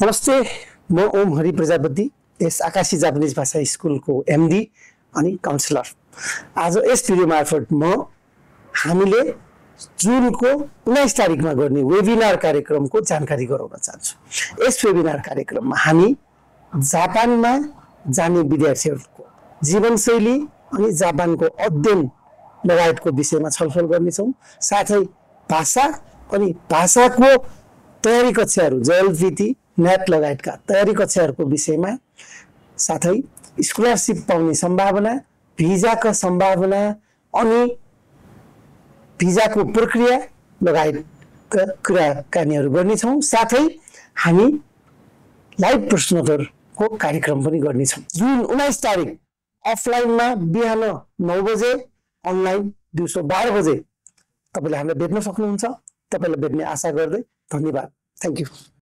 नमस्ते, म ओम हरि प्रजापति, यस आकाशी जापानिज भाषा स्कुलको एमडी अनि काउन्सिलर। आज यस भिडियो मार्फत हामीले जुनको 19 तारिखमा गर्ने वेबिनार कार्यक्रमको जानकारी गराउन चाहन्छु। यस वेबिनार कार्यक्रममा हामी जापानमा जाने विद्यार्थीहरूको जीवनशैली अनि जापानको अध्ययन लगायतको विषयमा छलफल गर्नेछौँ। साथै भाषा अनि भाषाको तयारी कक्षाहरू, जलवृत्ति, नेट लगायतका तयारी कक्षाहरूको विषयमा, साथै स्कलरसिप पाउने सम्भावना, भिजाका सम्भावना अनि भिजाको प्रक्रिया लगायतका कुराकानीहरू गर्नेछौँ। साथै हामी लाइभ प्रश्नोत्तरको कार्यक्रम पनि गर्नेछौँ। जुन 19 तारिक अफलाइनमा बिहान 9 बजे, अनलाइन दिउँसो 12 बजे तपाईँले हामीलाई भेट्न सक्नुहुन्छ। तपाईँलाई भेट्ने आशा गर्दै धन्यवाद। Thank you.